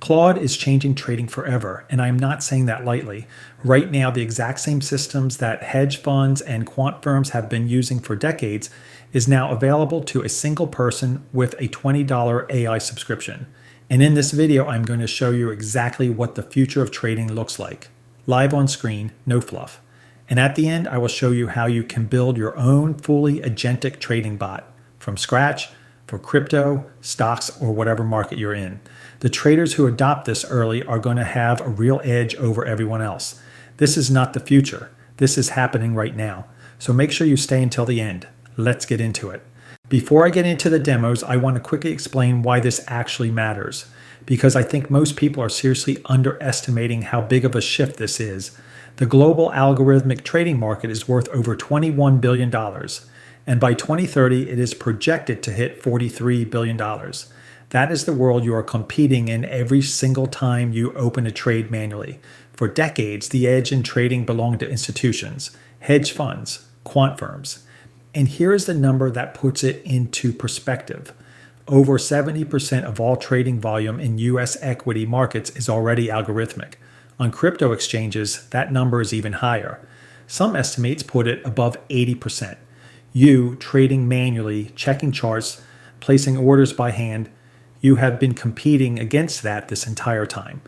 Claude is changing trading forever, and I am not saying that lightly. Right now, the exact same systems that hedge funds and quant firms have been using for decades is now available to a single person with a $20 AI subscription. And in this video, I'm going to show you exactly what the future of trading looks like. Live on screen, no fluff. And at the end, I will show you how you can build your own fully agentic trading bot from scratch for crypto, stocks, or whatever market you're in. The traders who adopt this early are going to have a real edge over everyone else. This is not the future. This is happening right now. So make sure you stay until the end. Let's get into it. Before I get into the demos, I want to quickly explain why this actually matters, because I think most people are seriously underestimating how big of a shift this is. The global algorithmic trading market is worth over $21 billion, and by 2030, it is projected to hit $43 billion. That is the world you are competing in every single time you open a trade manually. For decades, the edge in trading belonged to institutions, hedge funds, quant firms. And here is the number that puts it into perspective. Over 70% of all trading volume in US equity markets is already algorithmic. On crypto exchanges, that number is even higher. Some estimates put it above 80%. You, trading manually, checking charts, placing orders by hand, you have been competing against that this entire time.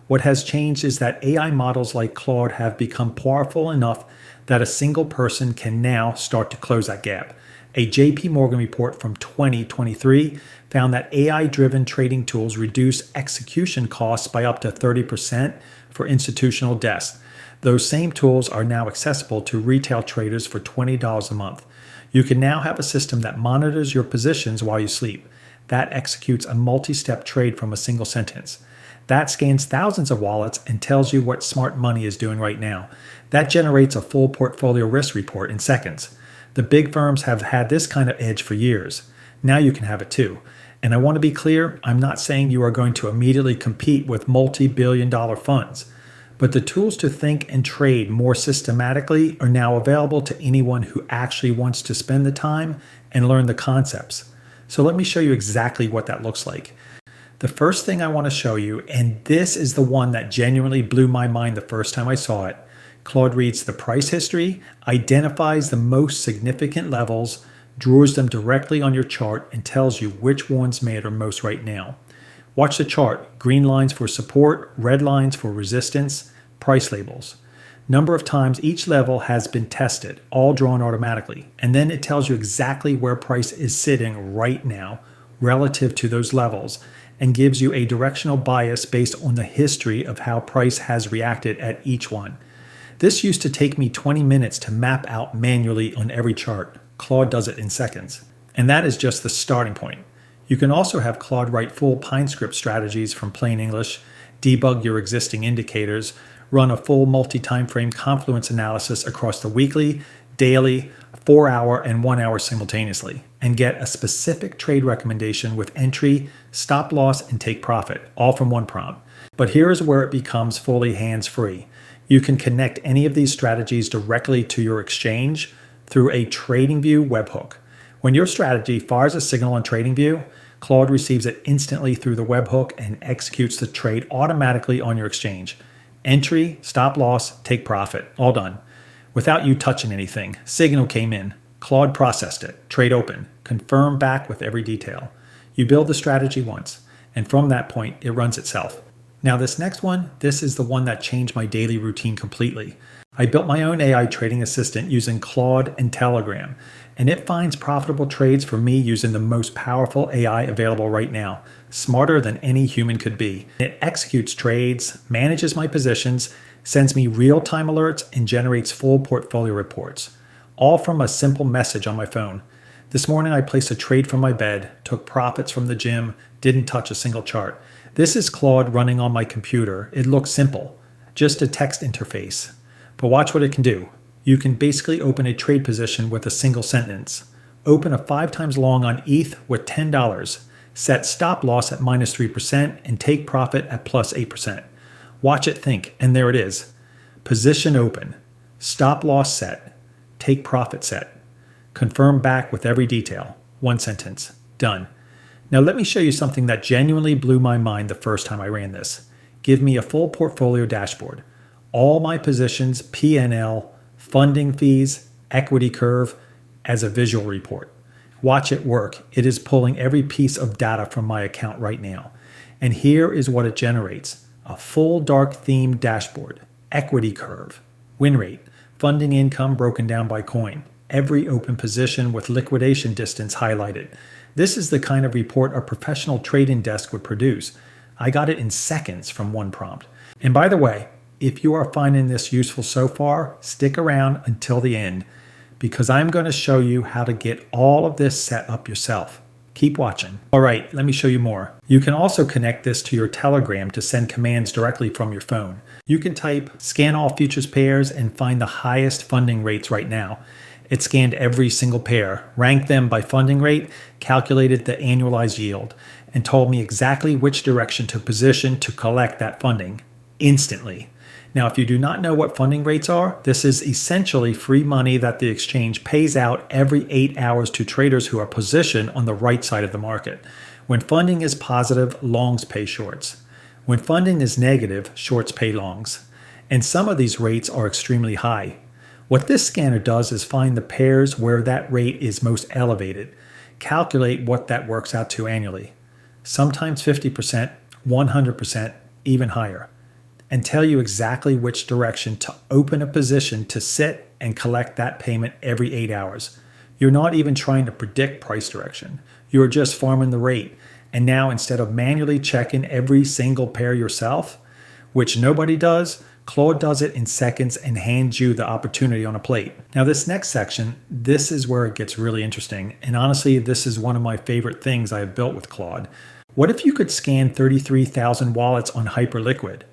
What has changed is that AI models like Claude have become powerful enough that a single person can now start to close that gap. A JP Morgan report from 2023 found that AI-driven trading tools reduce execution costs by up to 30% for institutional desks. Those same tools are now accessible to retail traders for $20 a month. You can now have a system that monitors your positions while you sleep. That executes a multi-step trade from a single sentence. That scans thousands of wallets and tells you what smart money is doing right now. That generates a full portfolio risk report in seconds. The big firms have had this kind of edge for years. Now you can have it too. And I want to be clear, I'm not saying you are going to immediately compete with multi-billion-dollar funds. But the tools to think and trade more systematically are now available to anyone who actually wants to spend the time and learn the concepts. So let me show you exactly what that looks like. The first thing I want to show you, and this is the one that genuinely blew my mind the first time I saw it, Claude reads the price history, identifies the most significant levels, draws them directly on your chart, and tells you which ones matter most right now. Watch the chart. Green lines for support, red lines for resistance, price labels. Number of times each level has been tested, all drawn automatically. And then it tells you exactly where price is sitting right now relative to those levels and gives you a directional bias based on the history of how price has reacted at each one. This used to take me 20 minutes to map out manually on every chart. Claude does it in seconds. And that is just the starting point. You can also have Claude write full Pine script strategies from plain English, debug your existing indicators, run a full multi-time frame confluence analysis across the weekly, daily, 4-hour, and 1-hour simultaneously, and get a specific trade recommendation with entry, stop loss, and take profit, all from one prompt. But here is where it becomes fully hands-free. You can connect any of these strategies directly to your exchange through a TradingView webhook. When your strategy fires a signal on TradingView, Claude receives it instantly through the webhook and executes the trade automatically on your exchange. Entry, stop loss, take profit, all done. Without you touching anything. Signal came in. Claude processed it. Trade open. Confirm back with every detail. You build the strategy once, and from that point, it runs itself. Now this next one, this is the one that changed my daily routine completely. I built my own AI trading assistant using Claude and Telegram, and it finds profitable trades for me using the most powerful AI available right now, smarter than any human could be. It executes trades, manages my positions, sends me real-time alerts, and generates full portfolio reports, all from a simple message on my phone. This morning I placed a trade from my bed, took profits from the gym, didn't touch a single chart. This is Claude running on my computer. It looks simple, just a text interface. But watch what it can do. You can basically open a trade position with a single sentence. Open a 5 times long on ETH with $10. Set stop loss at -3% and take profit at +8%. Watch it think, and there it is. Position open. Stop loss set. Take profit set. Confirm back with every detail. One sentence. Done. Now let me show you something that genuinely blew my mind the first time I ran this. Give me a full portfolio dashboard. All my positions, P&L, funding fees, equity curve as a visual report. Watch it work. It is pulling every piece of data from my account right now. And here is what it generates. A full dark theme dashboard, equity curve, win rate, funding income broken down by coin, every open position with liquidation distance highlighted. This is the kind of report a professional trading desk would produce. I got it in seconds from one prompt. And by the way, if you are finding this useful so far, stick around until the end, because I'm going to show you how to get all of this set up yourself. Keep watching. All right, let me show you more. You can also connect this to your Telegram to send commands directly from your phone. You can type scan all futures pairs and find the highest funding rates right now. It scanned every single pair, ranked them by funding rate, calculated the annualized yield, and told me exactly which direction to position to collect that funding instantly. Now, if you do not know what funding rates are, this is essentially free money that the exchange pays out every 8 hours to traders who are positioned on the right side of the market. When funding is positive, longs pay shorts. When funding is negative, shorts pay longs. And some of these rates are extremely high. What this scanner does is find the pairs where that rate is most elevated, calculate what that works out to annually, sometimes 50%, 100%, even higher, and tell you exactly which direction to open a position to sit and collect that payment every 8 hours. You're not even trying to predict price direction. You're just farming the rate. And now instead of manually checking every single pair yourself, which nobody does, Claude does it in seconds and hands you the opportunity on a plate. Now this next section, this is where it gets really interesting. And honestly, this is one of my favorite things I have built with Claude. What if you could scan 33,000 wallets on Hyperliquid?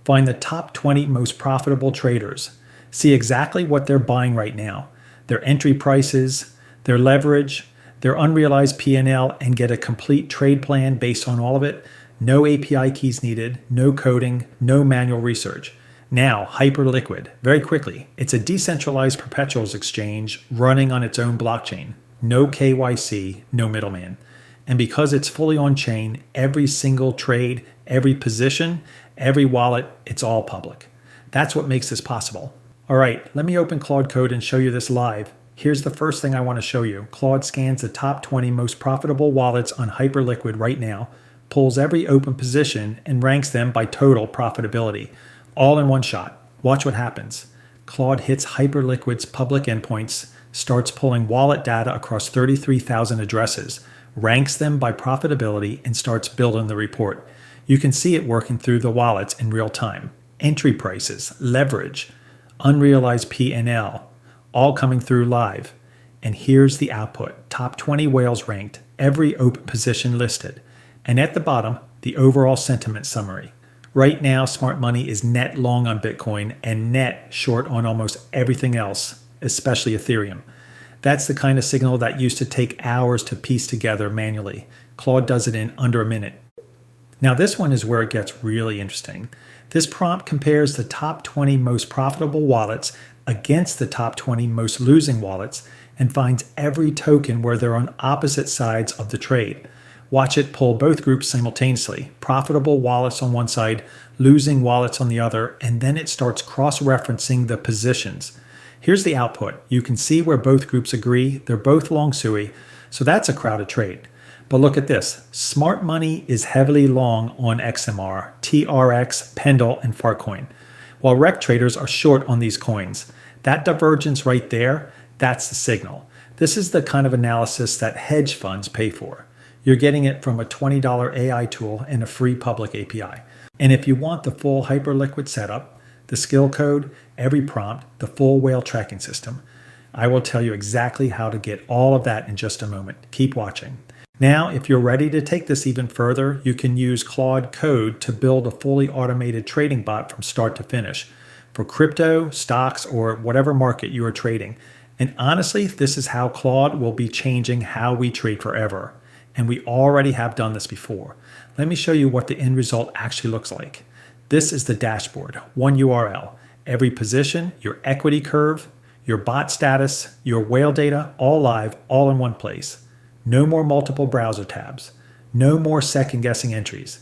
Find the top 20 most profitable traders. See exactly what they're buying right now, their entry prices, their leverage, their unrealized P&L, and get a complete trade plan based on all of it. No API keys needed, no coding, no manual research. Now, Hyperliquid, very quickly, it's a decentralized perpetuals exchange running on its own blockchain. No KYC, no middleman. And because it's fully on chain, every single trade, every position, every wallet, it's all public. That's what makes this possible. All right, let me open Claude Code and show you this live. Here's the first thing I want to show you. Claude scans the top 20 most profitable wallets on Hyperliquid right now, pulls every open position, and ranks them by total profitability, all in one shot. Watch what happens. Claude hits Hyperliquid's public endpoints, starts pulling wallet data across 33,000 addresses, ranks them by profitability, and starts building the report. You can see it working through the wallets in real time. Entry prices, leverage, unrealized P&L, all coming through live. And here's the output. Top 20 whales ranked, every open position listed. And at the bottom, the overall sentiment summary. Right now, smart money is net long on Bitcoin and net short on almost everything else, especially Ethereum. That's the kind of signal that used to take hours to piece together manually. Claude does it in under a minute. Now this one is where it gets really interesting. This prompt compares the top 20 most profitable wallets against the top 20 most losing wallets and finds every token where they're on opposite sides of the trade. Watch it pull both groups simultaneously, profitable wallets on one side, losing wallets on the other, and then it starts cross-referencing the positions. Here's the output. You can see where both groups agree. They're both long SUI, so that's a crowded trade. But look at this. Smart money is heavily long on XMR, TRX, Pendle, and Farcoin, while rec traders are short on these coins. That divergence right there, that's the signal. This is the kind of analysis that hedge funds pay for. You're getting it from a $20 AI tool and a free public API. And if you want the full Hyperliquid setup, the skill code, every prompt, the full whale tracking system, I will tell you exactly how to get all of that in just a moment. Keep watching. Now, if you're ready to take this even further, you can use Claude Code to build a fully automated trading bot from start to finish for crypto, stocks, or whatever market you are trading. And honestly, this is how Claude will be changing how we trade forever. And we already have done this before. Let me show you what the end result actually looks like. This is the dashboard, one URL, every position, your equity curve, your bot status, your whale data, all live, all in one place. No more multiple browser tabs. No more second-guessing entries.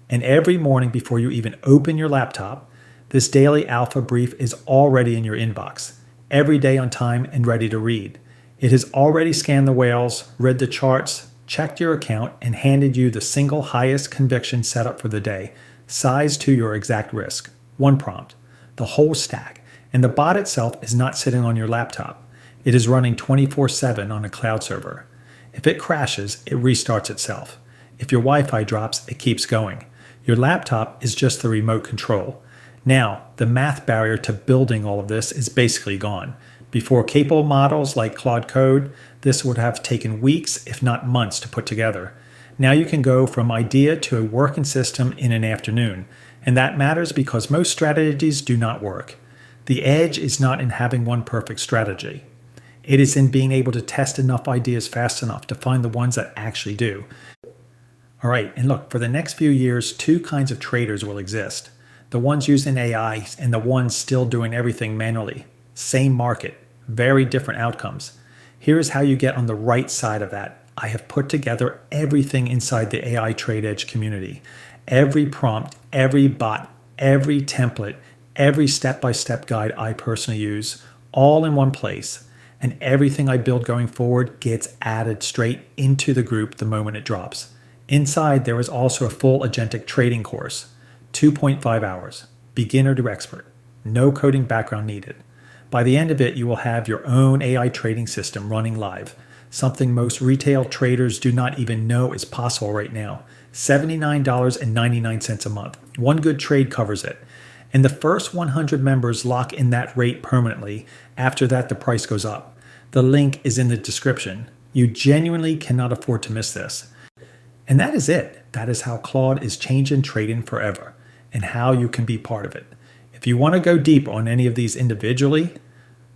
And every morning before you even open your laptop, this daily alpha brief is already in your inbox, every day on time and ready to read. It has already scanned the whales, read the charts, checked your account, and handed you the single highest conviction setup for the day, sized to your exact risk. One prompt, the whole stack. And the bot itself is not sitting on your laptop. It is running 24/7 on a cloud server. If it crashes, it restarts itself. If your Wi-Fi drops, it keeps going. Your laptop is just the remote control. Now, the math barrier to building all of this is basically gone. Before capable models like Claude, this would have taken weeks, if not months, to put together. Now you can go from idea to a working system in an afternoon. And that matters because most strategies do not work. The edge is not in having one perfect strategy. It is in being able to test enough ideas fast enough to find the ones that actually do. All right, and look, for the next few years, two kinds of traders will exist. The ones using AI and the ones still doing everything manually. Same market, very different outcomes. Here's how you get on the right side of that. I have put together everything inside the AI Trade Edge community. Every prompt, every bot, every template, every step-by-step guide I personally use, all in one place. And everything I build going forward gets added straight into the group the moment it drops. Inside, there is also a full Agentic trading course, 2.5 hours, beginner to expert, no coding background needed. By the end of it, you will have your own AI trading system running live, something most retail traders do not even know is possible right now. $79.99 a month. One good trade covers it. And the first 100 members lock in that rate permanently. After that, the price goes up. The link is in the description. You genuinely cannot afford to miss this. And that is it. That is how Claude is changing trading forever and how you can be part of it. If you want to go deep on any of these individually,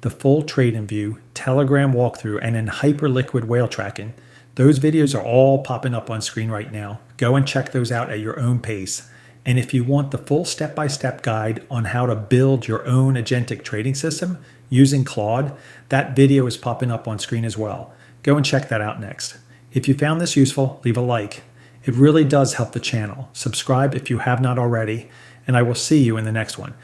the full TradingView, Telegram walkthrough, and in Hyperliquid whale tracking, those videos are all popping up on screen right now. Go and check those out at your own pace. And if you want the full step-by-step guide on how to build your own agentic trading system using Claude, that video is popping up on screen as well. Go and check that out next. If you found this useful, leave a like. It really does help the channel. Subscribe if you have not already, and I will see you in the next one.